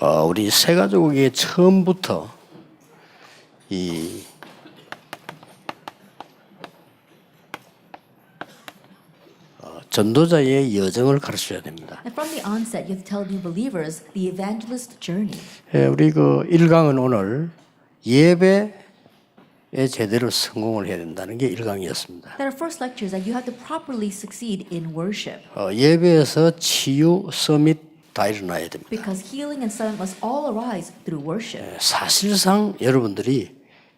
우리 세 가족에게 처음부터 이 전도자의 여정을 가르쳐야 됩니다. And from the onset, you have to tell new believers the evangelist journey. 우리 그 1강은 오늘 예배에 제대로 성공을 해야 된다는 게 1강이었습니다. That our first lecture is that you have to properly succeed in worship. 예배에서 치유, 서밋 다 일어나야 됩니다. Because healing and summit must all arise through worship. 사실상 여러분들이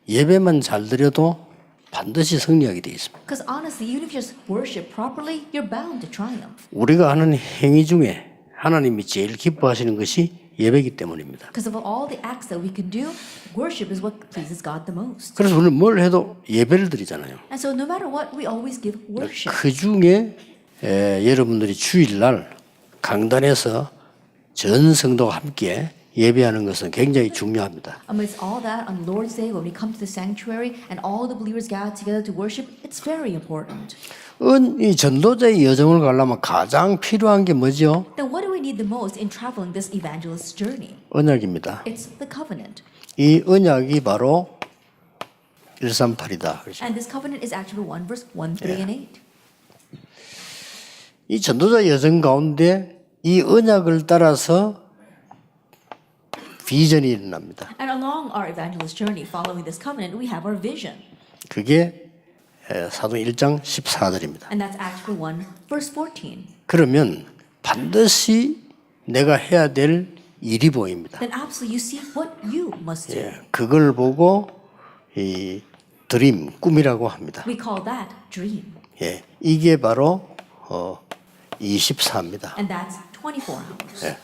예배만 잘 드려도 반드시 승리하게 되어 있습니다. Because honestly, even if you just worship properly, you're bound to triumph. 우리가 하는 행위 중에 하나님이 제일 기뻐하시는 것이 예배이기 때문입니다. Because of all the acts that we can do, worship is what pleases God the most. 그래서 우리는 뭘 해도 예배를 드리잖아요. And so no matter what, we always give worship. 그 중에 여러분들이 주일날 강단에서 전 성도가 함께 예배하는 것은 굉장히 중요합니다. Amidst all that, on Lord's Day, when we come to the sanctuary and all the believers gather together to worship, it's very important. 이 전도자의 여정을 가려면 가장 필요한 게 뭐죠? Then what do we need the most in traveling this evangelist journey? 언약입니다. It's the covenant. 이 언약이 바로 138이다. 그렇죠? And this covenant is actually 1 verse 1, 3, and 8. 이 전도자 여정 가운데 이 언약을 따라서 비전이 일어납니다. And along our evangelist journey, following this covenant, we have our vision. 그게 사도행 1장 14절입니다. And that's Acts 1, verse 14. 그러면 반드시 내가 해야 될 일이 보입니다. Then absolutely you see what you must do. 그걸 보고 이 드림, 꿈이라고 합니다. We call that dream. 이게 바로 24입니다. And that's 24 hours.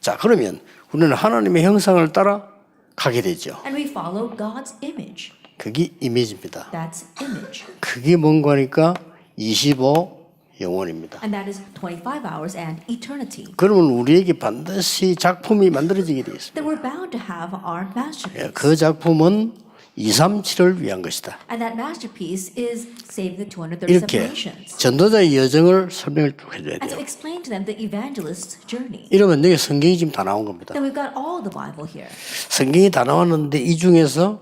자, 그러면 우리는 하나님의 형상을 따라 가게 되죠. And we follow God's image. 그게 이미지입니다. That's image. 그게 뭔가 하니까 25 영원입니다. And that is 25 hours and eternity. 그러면 우리에게 반드시 작품이 만들어지게 되어 있습니다. Then we're bound to have our masterpiece. 그 작품은 237을 위한 것이다. And that masterpiece is saving the 237 이렇게 nations. 전도자의 여정을 설명을 쭉 해줘야 And to 돼요. explain to them the evangelist's journey. 이러면 여기 성경이 지금 다 나온 겁니다. Then we've got all the Bible here. 성경이 다 나왔는데 이 중에서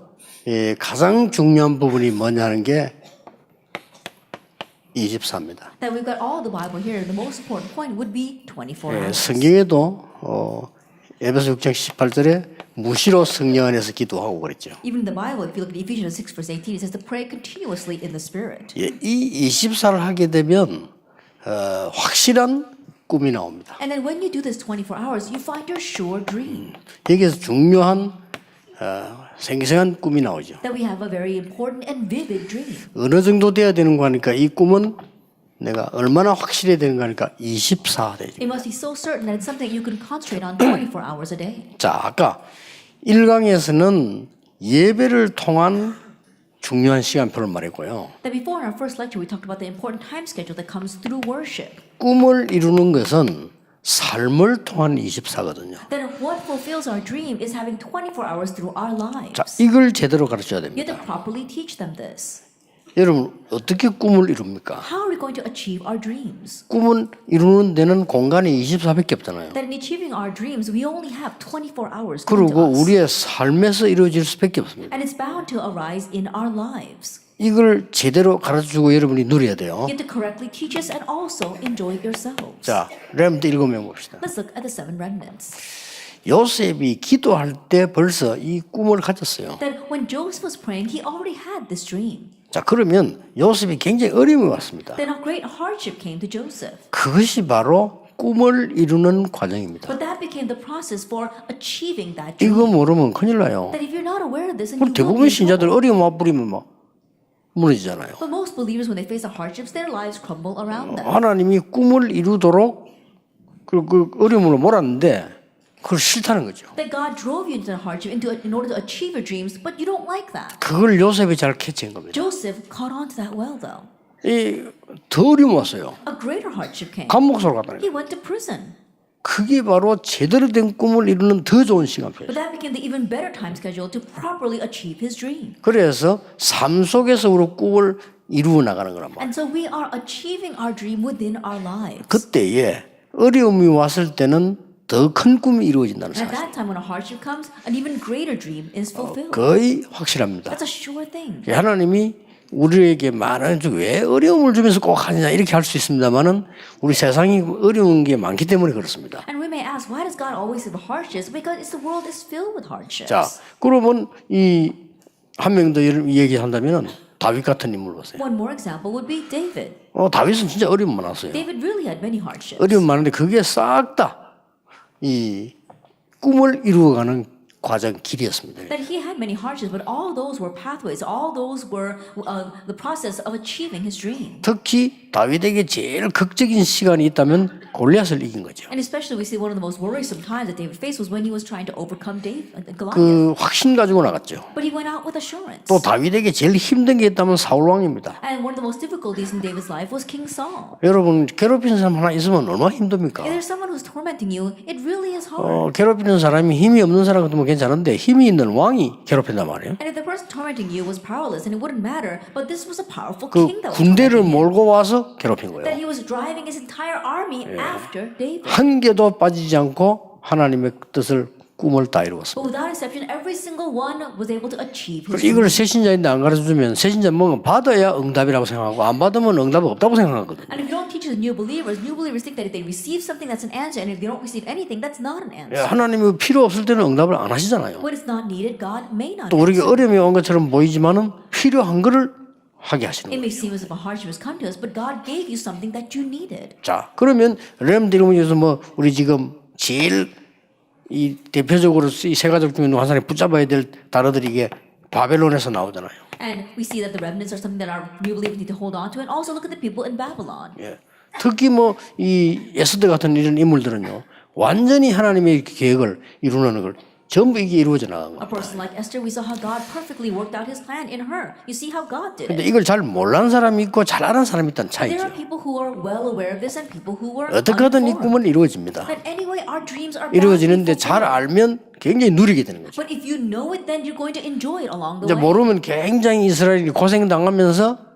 가장 중요한 부분이 뭐냐는 게 24입니다. That we've got all the Bible here. The most important point would be 24 hours. 성경에도 에베소 6장 18절에 무시로 성령 안에서 기도하고 그랬죠. Even in the Bible, if you look at Ephesians 6 verse 18, it says to pray continuously in the Spirit. 이 24를 하게 되면 확실한 꿈이 나옵니다. And then when you do this 24 hours, you find your sure dream. 여기에서 중요한 생생한 꿈이 나오죠. That we have a very important and vivid dream. 어느 정도 돼야 되는 거 하니까 이 꿈은 내가 얼마나 확실해야 되는 거 하니까 24 되죠. It must be so certain that it's something you can concentrate on 24 hours a day. 자, 아까 1강에서는 예배를 통한 중요한 시간표를 말했고요. That before in our first lecture, we talked about the important time schedule that comes through worship. 꿈을 이루는 것은 삶을 통한 24거든요. Then what fulfills our dream is having 24 hours through our lives. 자, 이걸 제대로 가르쳐야 You have 됩니다. to properly teach them this. 여러분, 어떻게 꿈을 이룹니까? How are we going to achieve our dreams? 꿈을 이루는 데는 공간이 24밖에 없잖아요. That in achieving our dreams, we only have 24 hours given to 그리고 us. 우리의 삶에서 이루어질 수밖에 없습니다. And it's bound to arise in our lives. 이걸 제대로 가르쳐주고 여러분이 누려야 돼요. You have to correctly teach us and also enjoy it yourselves. 자, 렘드 7명 봅시다. Let's look at the 7 remnants. 요셉이 기도할 때 벌써 이 꿈을 가졌어요. That when Joseph was praying, he already had this dream. 자, 그러면 요셉이 굉장히 어려움이 왔습니다. Then a great hardship came to Joseph. 그것이 바로 꿈을 이루는 과정입니다. But that became the process for achieving that dream. 이거 모르면 큰일 나요. That if you're not aware of this, then 우리 you will 대부분 be in 신자들 trouble. 어려움 와버리면 막 무너지잖아요. But most believers, when they face the hardships, their lives crumble around them. 하나님이 꿈을 이루도록 그 어려움으로 몰았는데 그걸 싫다는 거죠. That God drove you into the hardship in order to achieve your dreams, but you don't like that. 그걸 요셉이 잘 캐치한 겁니다. Joseph caught on to that well, though. 더 어려움 왔어요. A greater hardship came. 감옥소로 갔다니까. He went to prison. 그게 바로 제대로 된 꿈을 이루는 더 좋은 시간표예요. But that became the even better time schedule to properly achieve his dream. 그래서 삶 속에서 우리 꿈을 이루어 나가는 거란 말이에요. And so we are achieving our dream within our lives. 그때에 어려움이 왔을 때는 더 큰 꿈이 이루어진다는 And at 사실. that time, when a hardship comes, an even greater dream is fulfilled. 거의 확실합니다. That's a sure thing. 하나님이 우리에게 많은 왜 어려움을 주면서 꼭 하느냐 이렇게 할 수 있습니다만은 우리 세상이 어려운 게 많기 때문에 그렇습니다. And we may ask, why does God always have hardships? Because the world is filled with hardships. 자, 그러면 이 한 명 더 얘기한다면은 다윗 같은 인물 보세요. One more example would be David. 다윗은 진짜 어려움 많았어요. David really had many hardships. 어려움 많은데 그게 싹 다 이 꿈을 이루어가는 과정 길이었습니다. That he had many hardships, but all those were pathways. All those were the process of achieving his dream. 특히 다윗에게 제일 극적인 시간이 있다면 골리앗을 이긴 거죠. And especially we see one of the most worrisome times that David faced was when he was trying to overcome Goliath. 그 확신 가지고 나갔죠. But he went out with assurance. 또 다윗에게 제일 힘든 게 있다면 사울 왕입니다. And one of the most difficulties in David's life was King Saul. 여러분 괴롭히는 사람 하나 있으면 얼마나 힘듭니까? If there's someone who's tormenting you, it really is hard. 괴롭히는 사람이 힘이 없는 사람 같으면 괜찮은데 힘이 있는 왕이 괴롭힌단 말이에요. And if the person tormenting you was powerless, and it wouldn't matter, but this was a powerful 그 king that was 군대를 tormenting him. 몰고 와서 괴롭힌 That 거예요. he was driving his entire army after David. 한 개도 빠지지 않고 하나님의 뜻을 꿈을 다 이루었습니다. But without exception, every single one was able to achieve his 이걸 새신자인데 안 가르쳐주면 새신자 뭔가 받아야 응답이라고 생각하고 안 받으면 응답이 없다고 생각하거든요. And if you don't teach the new believers think that if they receive something, that's an answer, and if they don't receive anything, that's not an answer. 하나님이 필요 없을 때는 응답을 안 하시잖아요. When it's not needed, God may not. 또 우리가 어려움이 온 것처럼 보이지만은 필요한 거를 하게 하시는 It 거예요. may seem as if a hardship has come to us, but God gave you something that you needed. 자, 그러면 렘드리문에서 뭐 우리 지금 제일 이 대표적으로 이 세 가족 중에 한 사람이 붙잡아야 될 단어들이 이게 바벨론에서 나오잖아요. And we see that the remnants are something that our new believers need to hold on to, and also look at the people in Babylon. 예. 특히 뭐 이 에스더 같은 이런 인물들은요, 완전히 하나님의 계획을 이루는 걸 전부 이게 이루어져 나간 A 거예요. person like Esther, we saw how God perfectly worked out His plan in her. You see how God did 근데 it. 이걸 잘 몰라는 사람이 있고 잘 아는 사람이 있다는 There 차이죠. are people who are well aware of this and people who are 어떻게 하든 이 uninformed. 꿈은 이루어집니다. But anyway, our dreams are bound to be 이루어지는데 잘 fulfilled. 알면 굉장히 누리게 되는 거죠. But if you know it, then you're going to enjoy it along the 이제 way. 모르면 굉장히 이스라엘이 고생당하면서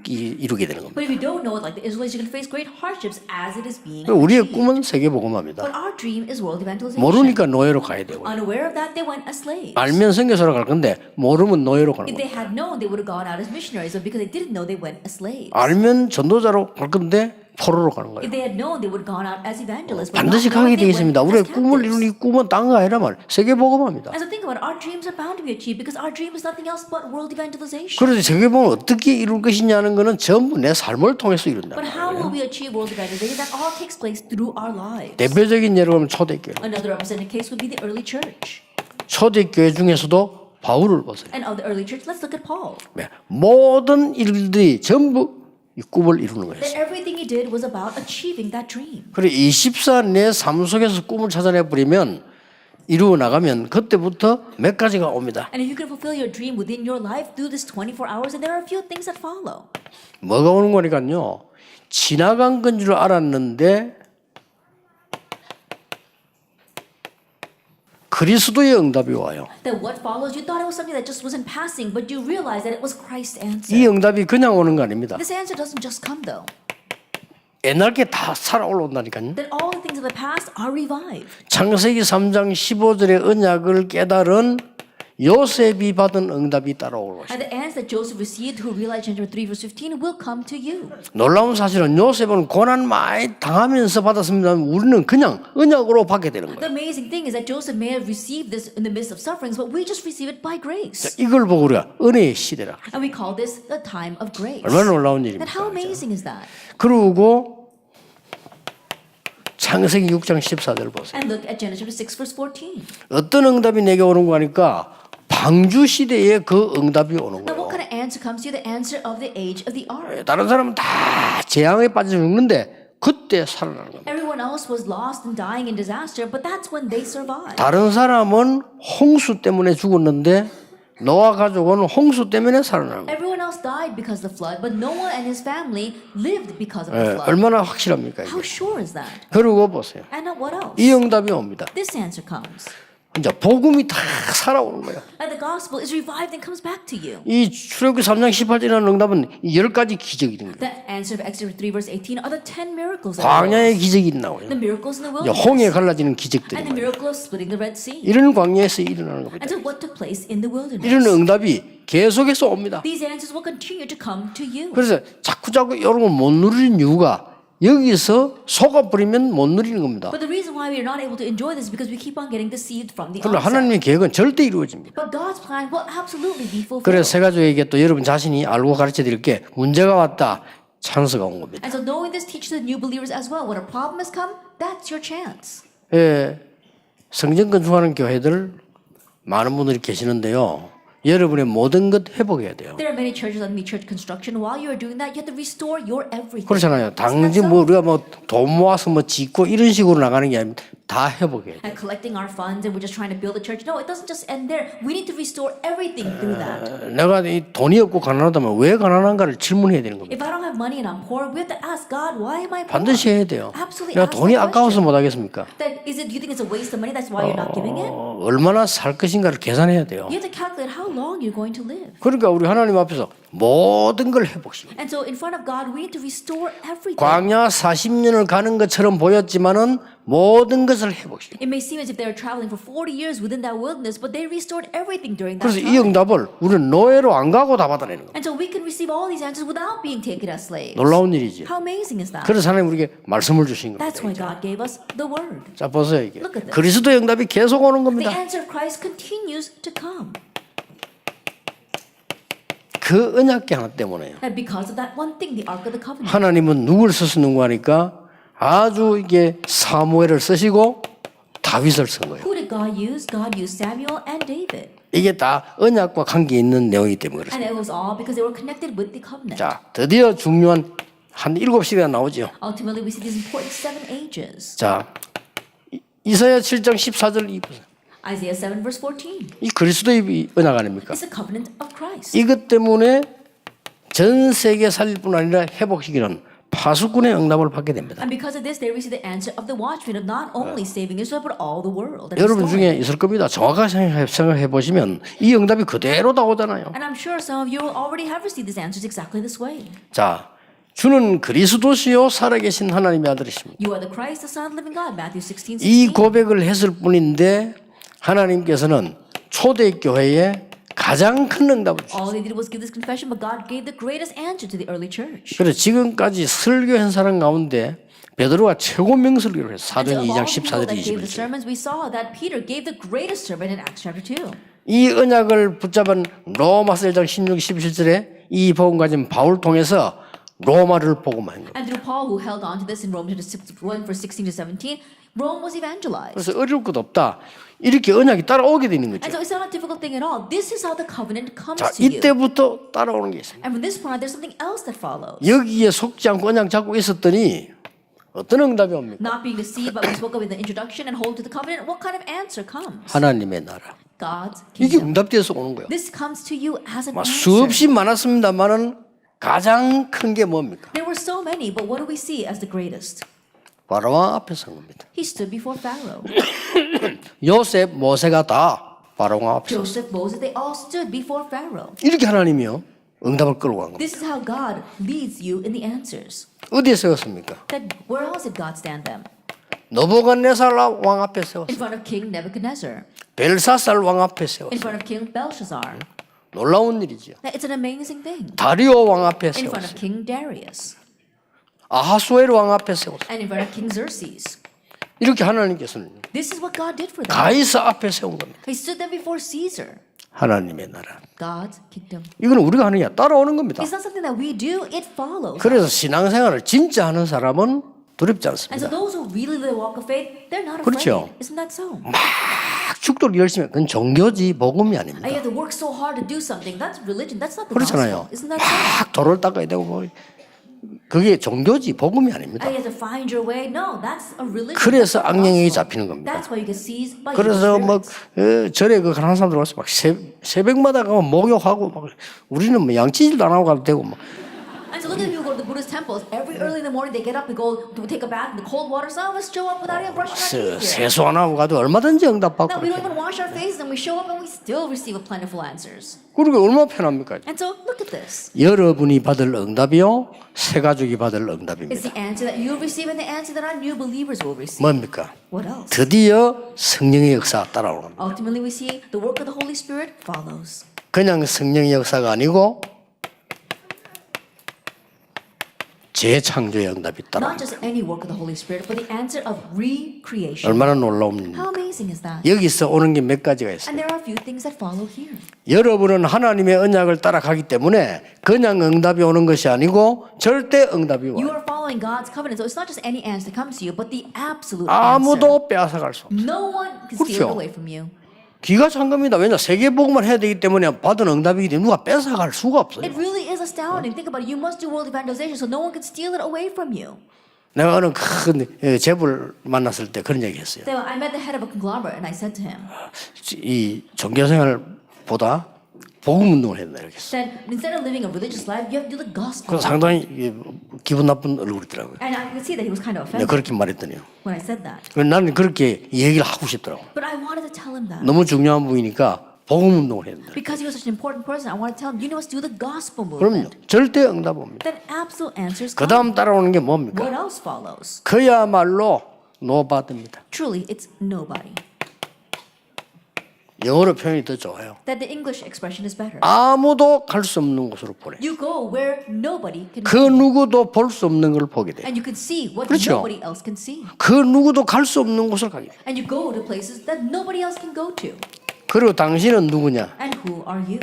이루게 되는 겁니다. But if you don't know it, like the Israelites, you're going to face great hardships as it is being 우리의 achieved. 꿈은 세계복음화입니다. But our dream is world evangelization. 모르니까 노예로 가야 되고, Unaware of that, they went as slaves. 알면 선교사로 갈 건데 모르면 노예로 가는 If 거예요. they had known, they would have gone out as missionaries, but because they didn't know, they went as slaves. 알면 전도자로 갈 건데 포로로 가는 거예요. If they had known, they would have gone out as evangelists. But 반드시 not knowing, 가게 they 되겠습니다. went 우리의 as 꿈을 이루는 이 captives. 꿈은 딴 거 아니라 말 세계복음화입니다. And so think about it, our dreams are bound to be achieved because our dream is nothing else but world evangelization. 그래서 세계복음을 어떻게 이룰 것이냐는 거는 전부 내 삶을 통해서 이룬다. But how will we achieve world evangelization? That all takes place through our lives. 대표적인 예로 보면 초대교회. Another representative case would be the early church. 초대교회 중에서도 바울을 보세요. And of the early church, let's look at Paul. 네. 모든 일들이 전부 이 꿈을 이루는 That 거였어요. everything he did was about achieving that dream. 그래 24 내 삶 속에서 꿈을 찾아내 버리면 이루어 나가면 그때부터 몇 가지가 옵니다. And if you can fulfill your dream within your life through this 24 hours, then there are a few things that follow. 뭐가 오는 거니까요. 지나간 건 줄 알았는데 그리스도의 응답이 와요. That what follows, you thought it was something that just wasn't passing, but you realized that it was Christ's answer. 이 응답이 그냥 오는 거 아닙니다. This answer doesn't just come though. 옛날 게 다 살아 올라온다니까요. That all the things of the past are revived. 창세기 3장 15절의 언약을 깨달은 요셉이 받은 응답이 따라오고 있어요. And the answer that Joseph received, who realized in chapter 3 verse 15, will come to you. 놀라운 사실은 요셉은 고난 많이 당하면서 받았습니다. 우리는 그냥 언약으로 받게 되는 거예요. The amazing thing is that Joseph may have received this in the midst of sufferings, but we just receive it by grace. 이걸 보고 우리가 은혜의 시대라. And we call this the time of grace. 얼마나 놀라운 And 일입니까? how amazing is that? 그리고 창세기 6장 14절 보세요. And look at Genesis 6 verse 14. 어떤 응답이 내게 오는 거 하니까 방주 시대에 그 응답이 오는 Now 거예요. what kind of answer comes to you? The answer of the age of the ark. 다른 사람은 다 재앙에 빠져 죽는데 그때 살아나는 겁니다. Everyone else was lost and dying in disaster, but that's when they survived. 다른 사람은 홍수 때문에 죽었는데 노아 가족은 홍수 때문에 살아나는 거예요. Everyone else died because of the flood, but Noah and his family lived because of the flood. 얼마나 확실합니까 How 이게? sure is that? 그리고 보세요. And now what else? 이 응답이 옵니다. This answer comes. 이제 복음이 다 살아오는 거예요. And the gospel is revived and comes back to you. 이 출애굽기 3장 18절이라는 응답은 10가지 기적이 있는 거예요. The answer of Exodus 3 verse 18 are the 10 miracles. that 광야의 arose. 기적이 나와요. The miracles in the 이제 wilderness. 홍해 갈라지는 And 기적들이 the 나와요. miracle of splitting the Red Sea. 이런 광야에서 일어나는 겁니다. And so what took place in the wilderness? 이런 응답이 계속해서 옵니다. These answers will continue to come to you. 그래서 자꾸 이런 걸 못 누리는 이유가 여기서 속아버리면 못 누리는 겁니다. But the reason why we are not able to enjoy this is because we keep on getting deceived from the 그러나 onset. 하나님의 계획은 절대 이루어집니다. But God's plan will absolutely be fulfilled. 그래서 세 가족에게 또 여러분 자신이 알고 가르쳐 드릴 게 문제가 왔다. 찬스가 온 겁니다. And so knowing this teaches the new believers as well. When a problem has come, that's your chance. 예, 성전 건축하는 교회들 많은 분들이 계시는데요. 여러분의 모든 것 회복해야 돼요. There are many churches that need church construction. While you are doing that, you have to restore your everything. 그렇잖아요. Isn't that 당시 so? 뭐 우리가 뭐 돈 모아서 뭐 짓고 이런 식으로 나가는 게 아니라 다 회복해야 돼요. And collecting our funds and we're just trying to build a church. No, it doesn't just end there. We need to restore everything through that. 내가 이 돈이 없고 가난하다면 왜 가난한가를 질문해야 되는 겁니다. If I don't have money and I'm poor, we have to ask God, why am I poor? 반드시 해야 돼요. Absolutely 내가 ask 돈이 that 아까워서 question. 못 하겠습니까? Then is it? Do you think it's a waste of money? That's why you're not giving it. 얼마나 살 것인가를 계산해야 돼요. You have to calculate how long you're going to live. 그러니까 우리 하나님 앞에서 모든 걸 회복시켜. And so in front of God, we need to restore everything. 광야 40년을 가는 것처럼 보였지만은 모든 것을 회복시켜. It may seem as if they were traveling for 40 years within that wilderness, but they restored everything during that 그래서 이 time. 응답을 우리는 노예로 안 가고 다 받아내는 겁니다. And so we can receive all these answers without being taken as slaves. 놀라운 일이지. How amazing is that? 그래서 하나님 우리에게 말씀을 주신 That's 겁니다. why God gave us the word. 자 보세요 이게 Look at this. 그리스도의 응답이 계속 오는 The 겁니다. answer of Christ continues to come. 그 언약궤 하나 때문에요. And because of that one thing, the Ark of the Covenant. 하나님은 누구를 쓰시는가 하니까 아주 이게 사무엘을 쓰시고 다윗을 쓴 거예요. Who did God use? God used Samuel and David. 이게 다 언약과 관계 있는 내용이기 때문에 And 그렇습니다. it was all because they were connected with the covenant. 자 드디어 중요한 한 7시대가 나오죠. Ultimately, we see these important 7 ages. 자 이사야 7장 14절 보세요. Isaiah 7 verse 14. 이 그리스도의 언약 아닙니까? It's the covenant of Christ. 이것 때문에 전 세계 살릴 뿐 아니라 회복시키는 파수꾼의 응답을 받게 됩니다. And because of this, they receive the answer of the watchman of not only saving Israel, but all the world. And 여러분 restoring. 중에 있을 겁니다. 정확하게 생각해 보시면 이 응답이 그대로 나오잖아요. And I'm sure some of you already have received these answers exactly this way. 자, 주는 그리스도시요 살아계신 하나님의 아들이십니다. You are the Christ, the Son of the living God. Matthew 16, 이 16. 고백을 했을 뿐인데 하나님께서는 초대교회에 가장 큰 응답을 주셨어요. All they did was give this confession, but God gave the greatest answer to the early church. 그래서 지금까지 설교한 사람 가운데 베드로가 최고 명설교를 했어요. And 사도행 of 2장 all people 14절 that gave the 21절. sermons, we saw that Peter gave the greatest sermon in Acts chapter 2. 이 언약을 붙잡은 로마서 1장 16, 17절에 이 복음 가진 바울 통해서 로마를 복음한 거예요. And through Paul, who held on to this in Romans 1 verse 16 to 17, Rome was evangelized. 그래서 어려울 것 없다. 이렇게 언약이 따라오게 되는 And 거죠. so it's not a difficult thing at all. This is how the covenant comes 자, to you. 이때부터 따라오는 게 있습니다. And from this point, there's something else that follows. 여기에 속지 않고 언약 잡고 있었더니 어떤 응답이 옵니까? Not being deceived, but we spoke of in the introduction and hold to the covenant. What kind of answer comes? 하나님의 나라. God's 이게 kingdom. 응답돼서 오는 거예요. This comes to you as an 막 answer. 수없이 많았습니다만은 가장 큰 게 뭡니까? There were so many, but what do we see as the greatest? 바로왕 앞에 선 겁니다. He stood before Pharaoh. 요셉, 모세가 다 바로왕 앞에 섰어요. Joseph, Moses, they all stood before Pharaoh. 이렇게 하나님이요 응답을 끌고 간 겁니다. This is how God leads you in the answers. 어디에 세웠습니까? Then where else did God stand them? 느부갓네살 왕 앞에 In 세웠어요. front of King Nebuchadnezzar. 벨사살 왕 앞에 In 세웠어요. front of King Belshazzar. 놀라운 일이죠. It's an amazing thing. 다리오 왕 앞에 In front of 세웠어요. King Darius. 아하수에르 왕 앞에 세웠어요. And in front of King Xerxes. 이렇게 하나님께서는 This is what God did for them. 가이사 앞에 세운 겁니다. He stood them before Caesar. 하나님의 나라. God's kingdom. 이건 우리가 하는 게 아니라 따라오는 겁니다. It's not something that we do, it follows. 그래서 신앙생활을 진짜 하는 사람은 두렵지 And so 않습니다. those who really live the walk of faith, they're not afraid. 그렇죠. Isn't that so? 막 죽도록 열심히 그건 종교지 복음이 아닙니다. And you have to work so hard to do something. That's religion. That's not the 그렇잖아요. gospel. Isn't that so? 막 도를 닦아야 되고 뭐 그게 종교지 복음이 아닙니다. And you have to find your way. No, that's a religion. 그래서 That's not the 악령에게 gospel. 잡히는 겁니다. That's why you get seized by 그래서 evil 막 spirits. 절에 그 가난한 사람들 와서 막 새벽마다 가면 목욕하고 막 우리는 뭐 양치질도 안 하고 가도 되고 막 And so look at people who go to the Buddhist temples. Every early in the morning they get up and go to take a bath in the cold water. Some of us show up without even brushing our teeth here. 세수 안 하고 가도 얼마든지 응답받고 No, we don't 그렇게. even wash our faces and we show up and we still receive a plentiful answers. 그러게 얼마나 편합니까? And so look at this. 여러분이 받을 응답이요, 새 가족이 받을 It's 응답입니다. the answer that you'll receive and the answer that our new believers will receive. 뭡니까? What else? 드디어 성령의 역사가 따라오는 겁니다. Ultimately, we see the work of the Holy Spirit follows. 그냥 성령의 역사가 아니고 재창조의 응답이 Not 따라옵니다. just any work of the Holy Spirit, but the answer of recreation. 얼마나 놀라웁니까? How amazing is that? 여기서 오는 게 몇 가지가 있어요. And there are a few things that follow here. 여러분은 하나님의 언약을 따라가기 때문에 그냥 응답이 오는 것이 아니고 절대 응답이 You 와요. are following God's covenant, so it's not just any answer that comes to you, but the absolute answer. 아무도 빼앗아갈 수 없어요. No one can steal it 그렇죠. away from you. 기가 찬 겁니다. 왜냐? 세계복음을 해야 되기 때문에 받은 응답이기 때문에 누가 뺏어갈 수가 없어요. It really is astounding. Think about it. You must do world evangelization, so no one can steal it away from you. 내가 어느 큰 재벌 만났을 때 그런 얘기 했어요. So I met the head of a conglomerate, and I said to him, 이 종교생활보다 복음 운동을 했다 이렇게 했어요. that instead of living a religious life, you have to do the gospel. 그래서 상당히 기분 나쁜 얼굴이더라고요. And I could see that he was kind of 내가 offended 그렇게 말했더니요. when I said that. 나는 그렇게 얘기를 하고 싶더라고. But I wanted to tell him that. 너무 중요한 부분이니까 복음 운동을 해야 된다. Because he was such an important person, I wanted to tell him, you must do the gospel 그럼요. movement. 절대 응답 옵니다. Then absolute answers 그 come. 다음 따라오는 게 뭡니까? What else follows? 그야말로 노바드입니다. Truly, it's nobody. 영어로 표현이 더 좋아요. That the English expression is better. 아무도 갈 수 없는 곳으로 보내. You go where nobody can 그 누구도 볼 수 없는 걸 보게 돼. and you can see what 그렇죠. nobody else can see. 그 누구도 갈 수 없는 곳을 가게 돼. And you go to places that nobody else can go to. 그리고 당신은 누구냐? And who are you?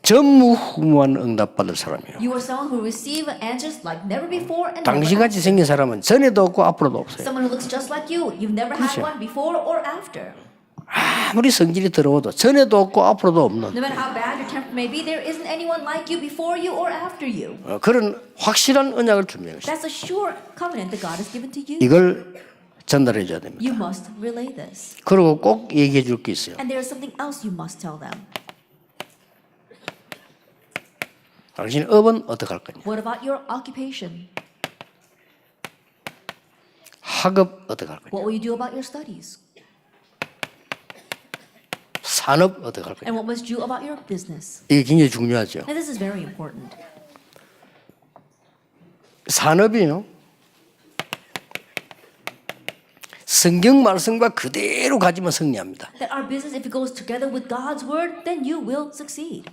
전무후무한 응답받을 사람이에요. You are someone who receive answers like never before and never 당신같이 after. 생긴 사람은 전에도 없고 앞으로도 없어요. Someone who looks just like you. You've never had 그렇죠. one before or after. 아무리 성질이 더러워도 전에도 없고 앞으로도 없는 No matter how bad your temper may be, there isn't anyone like you before you or after you. 그런 확실한 언약을 준비한 것이죠. That's a sure covenant that God has given to you. 이걸 전달해 줘야 됩니다. You must relay this. 그리고 꼭 얘기해 줄 게 있어요. And there is something else you must tell them. 당신 업은 어떻게 할 거냐? What about your occupation? 학업 어떻게 할 거냐? What will you do about your studies? 산업 어떻게 할 거냐? And what must you do about your business? 이게 굉장히 중요하죠. And this is very important. 산업이요. 성경 말씀과 그대로 가지면 승리합니다. That our business, if it goes together with God's word, then you will succeed.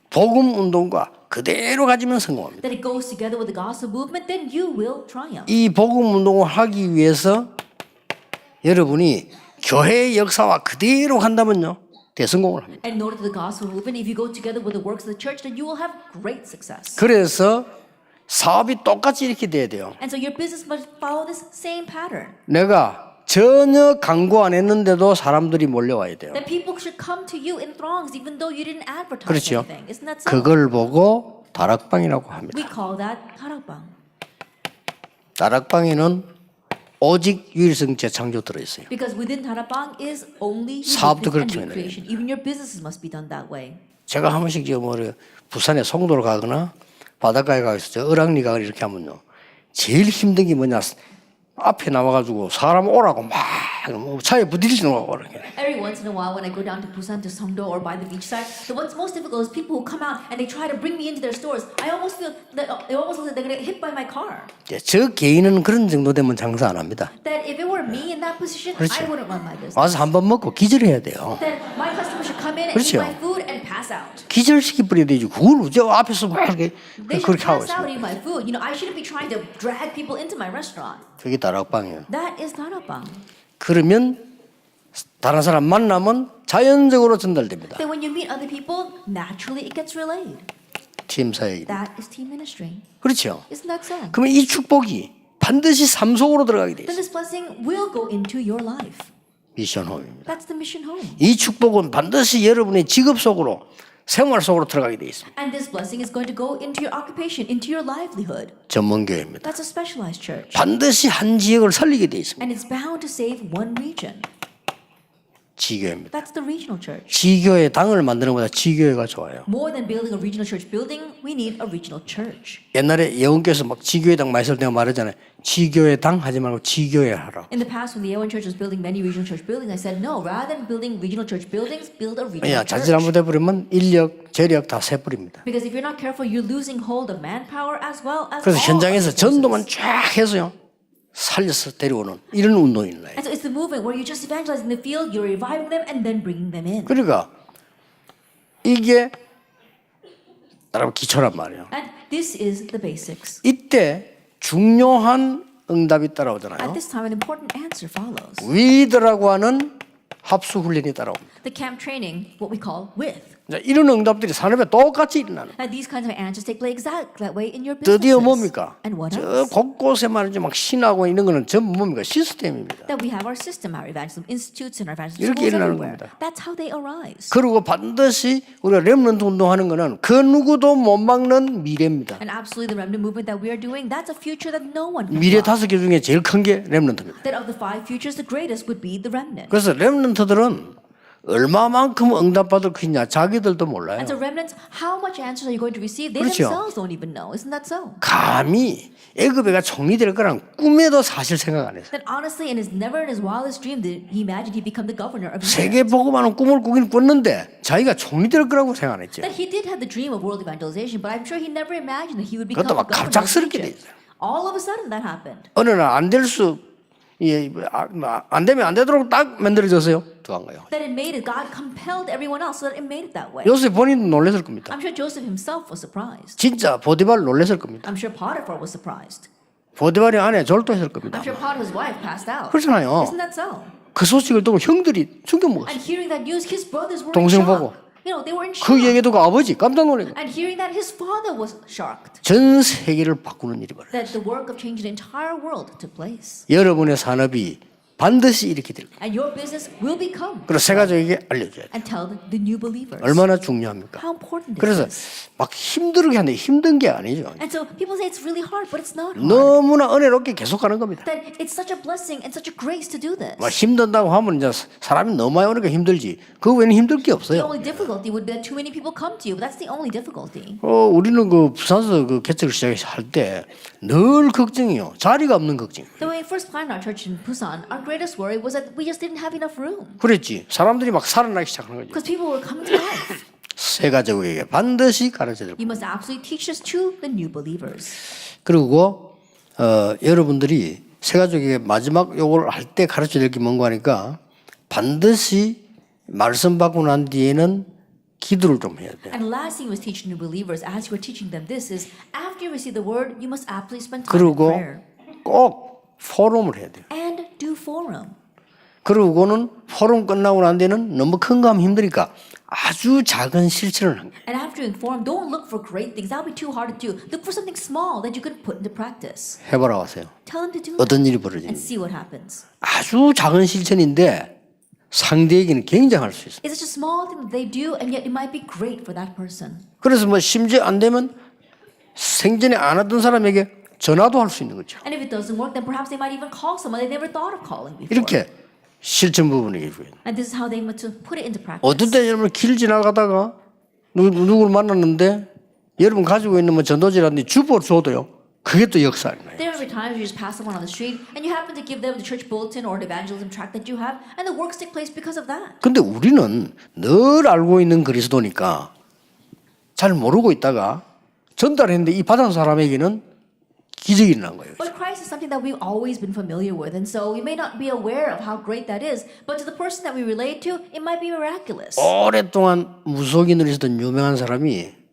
복음 운동과 그대로 가지면 성공합니다. That it goes together with the gospel movement, then you will triumph. 이 복음 운동을 하기 위해서 여러분이 교회의 역사와 그대로 간다면요 대성공을 합니다. And in order to the gospel movement, if you go together with the works of the church, then you will have great success. 그래서 사업이 똑같이 이렇게 돼야 돼요. And so your business must follow this same pattern. 내가 전혀 광고 안 했는데도 사람들이 몰려와야 돼요. That people should come to you in throngs, even though you didn't advertise 그렇죠. anything. Isn't that so? 그걸 보고 다락방이라고 합니다. We call that 다락방. 다락방에는 오직 유일성 재창조 들어있어요. Because within 다락방 is only 사업도 and 그렇게 해야 recreation. Even your businesses must be done that way. 제가 한 번씩 부산에 송도를 가거나 바닷가에 가서 저 어랑리 가거나 이렇게 하면요. 제일 힘든 게 뭐냐. 앞에 나와가지고 사람 오라고 막 차에 부딪히는 거 그렇게. Every once in a while, when I go down to Busan, to Songdo, or by the beachside, what's most difficult is people who come out and they try to bring me into their stores. I almost feel that they almost look like they're gonna get hit by my car. 저 개인은 그런 정도 되면 장사 안 합니다. That if it were me in that position, 그렇죠. I wouldn't run my business. 와서 한 번 먹고 기절해야 돼요. That my customers should come in and 그렇죠. eat my food and pass out. 기절시키 버려야 되지. 그걸 저 앞에서 막 이렇게 They should 그렇게 하고 pass out 있습니다. eating my food. You know, I shouldn't be trying to drag people into my restaurant. 그게 다락방이에요. That is 다락방. 그러면 다른 사람 만나면 자연적으로 전달됩니다. That when you meet other people, naturally it gets relayed. 팀 사역이. That is team ministry. 그렇죠. Isn't that so? 그러면 이 축복이 반드시 삶 속으로 들어가게 돼 Then 있어요. this blessing will go into your life. 미션 홈입니다. That's the mission home. 이 축복은 반드시 여러분의 직업 속으로 생활 속으로 들어가게 돼 있습니다. And this blessing is going to go into your occupation, into your livelihood. 전문교회입니다. That's a specialized church. 반드시 한 지역을 살리게 돼 있습니다. And it's bound to save one region. 지교회입니다. That's the regional church. 지교회 당을 만드는 것보다 지교회가 좋아요. More than building a regional church building, we need a regional church. 옛날에 예원교에서 막 지교회당 많이 쓸 때가 말하잖아요. 지교회당 하지 말고 지교회 하라. In the past, when the Owen Church was building many regional church buildings, I said, no, rather than building regional church buildings, build a regional 야, church. 자칫 잘못해버리면 인력, 재력 다 새버립니다. Because if you're not careful, you're losing hold of manpower as well as 그래서 all 현장에서 other 전도만 forces. 쫙 해서요. 살려서 데려오는 이런 운동이 있나요? And so it's the movement where you're just evangelizing the field, you're reviving them, and then bringing them in. 그러니까 이게 여러분 기초란 말이에요. And this is the basics. 이때 중요한 응답이 At 따라오잖아요. this time, an important answer follows. 위드라고 하는 합수 훈련이 따라옵니다. The camp training, what we call with. 자, 이런 응답들이 산업에 똑같이 일어나는 거예요. Now, these kinds of answers take place exact that way in your 드디어 businesses. 뭡니까? And what 저 else? 곳곳에 말이죠. 막 신하고 이런 거는 전부 뭡니까? 시스템입니다. That we have our system, our evangelism institutes and our evangelism 이렇게 schools 일어나는 everywhere. 겁니다. That's how they arise. 그리고 반드시 우리가 렘넌트 운동하는 거는 그 누구도 못 막는 미래입니다. And absolutely the remnant movement that we are doing, that's a future that no one can 미래 block. 5개 중에 제일 큰 게 렘넌트입니다. That of the 5 futures, the greatest would be the remnant. 그래서 렘넌트들은 얼마만큼 응답받을 것이냐 자기들도 몰라요. And so remnants, how much answers are you going to receive? They 그렇죠. themselves don't even know. Isn't that so? 감히 애굽애가 총리될 거란 꿈에도 사실 생각 안 했어요. That honestly, in his never in his wildest dream did he imagined he'd become the governor of Egypt. 세계 복음하는 꿈을 꾸긴 꿨는데 자기가 총리될 거라고 생각 안 했죠. That he did have the dream of world evangelization, but I'm sure he never imagined that he would become 그것도 the 막 governor of 갑작스럽게 돼 Egypt. 있어요. All of a sudden that happened. 어느 날 안 될 수, 안 되면 안 되도록 딱 만들어졌어요. 들어간 거예요. That it made it, God compelled everyone else so that it made it that way. 요셉 본인도 놀랐을 겁니다. I'm sure Joseph himself was surprised. 진짜 보디발 놀랐을 겁니다. I'm sure Potiphar was surprised. 보디발이 아내 졸도했을 겁니다. I'm sure Potiphar's wife passed out. 그렇잖아요. Isn't that so? 그 소식을 듣고 형들이 충격 먹었어요. And hearing that news, his brothers were in 동생 shock. 보고. You know, they were in shock. 그 얘기 듣고 아버지 깜짝 놀란 거예요. And hearing that, his father was shocked. 전 세계를 바꾸는 일이 벌어요. That the work of changing the entire world took place. 여러분의 산업이 반드시 이렇게 될 거예요. And your business will become. 그래서 세 가족에게 알려줘야 돼요. And tell the new believers. 얼마나 중요합니까? How important 그래서 this is. 막 힘들게 하는데 힘든 게 아니죠. And so people say it's really hard, but it's not hard. 너무나 은혜롭게 계속 가는 겁니다. That it's such a blessing and such a grace to do this. 막 힘든다고 하면 이제 사람이 너무 많이 오니까 힘들지. 그 외에는 힘들 게 The 없어요. only difficulty would be that too many people come to you, but that's the only difficulty. 우리는 그 부산에서 그 개척을 시작할 때 늘 걱정이요. 자리가 없는 걱정. So when we first planted our church in Busan, our greatest worry was that we just didn't have enough room. 그랬지. 사람들이 막 살아나기 시작하는 거죠. Because people were coming to life. 세 가족에게 반드시 가르쳐야 되고. You must absolutely teach this to the new believers. 그리고 여러분들이 세 가족에게 마지막 요걸 할 때 가르쳐야 될 게 뭔가 하니까 반드시 말씀 받고 난 뒤에는 기도를 좀 해야 돼요. And last thing was teaching new believers as you were teaching them this is after you receive the word, you must absolutely spend time in 그리고 prayer 꼭 포럼을 해야 돼요. and do forum. 그러고는 포럼 끝나고 난 뒤에는 너무 큰 거 하면 힘드니까 아주 작은 실천을 한 거예요. And after doing forum, don't look for great things. That would be too hard to do. Look for something small that you could put into practice. 해보라 하세요. Tell them to do it 어떤 일이 and 벌어지는지. see what happens. 아주 작은 실천인데 상대에게는 굉장할 수 있어요. It's such a small thing that they do, and yet it might be great for that person. 그래서 뭐 심지어 안 되면 생전에 안 하던 사람에게 전화도 할 수 있는 거죠. And if it doesn't work, then perhaps they might even call someone they never thought of calling before. 이렇게 실천 부분을 얘기해요. And this is how they want to put it into practice. 어떤 때 여러분 길 지나가다가 누구를 만났는데 여러분 가지고 있는 뭐 전도지라든지 주보를 줘도요. 그게 또 역사예요. There are times you just pass someone on the street and you happen to give them the church bulletin or an evangelism tract that you have, and the works take place because of that. 근데 우리는 늘 알고 있는 그리스도니까 잘 모르고 있다가 전달했는데 이 받은 사람에게는 기적이 일어난 거예요. But Christ is something that we've always been familiar with, and so we may not be aware of how great that is, but to the person that we relate to, it might be miraculous. 오랫동안 무속인으로 있었던 유명한 사람이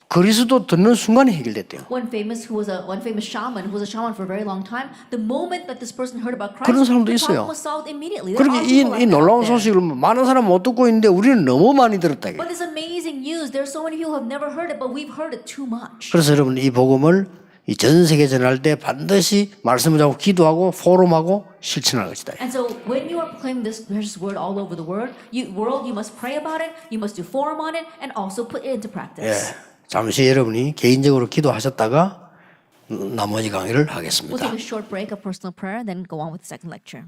그리스도 듣는 순간에 해결됐대요. One famous shaman who was a shaman for a very long time. The moment that this person heard about Christ, 그런 사람도 the 있어요. problem was solved immediately. There are 그렇게 people 이 like that 놀라운 out there. 소식을 많은 사람 못 듣고 있는데 우리는 너무 많이 들었다. 이게. But this amazing news, there are so many people who have never heard it, but we've heard it too much. 그래서 여러분 이 복음을 이 전 세계 전할 때 반드시 말씀을 하고 기도하고 포럼하고 실천할 것이다. And so when you are proclaiming this precious word all over the world, you must pray about it, you must do forum on it, and also put it into practice. 예, 잠시 여러분이 개인적으로 기도하셨다가 나머지 강의를 We'll 하겠습니다. take a short break of personal prayer and then go on with the second lecture.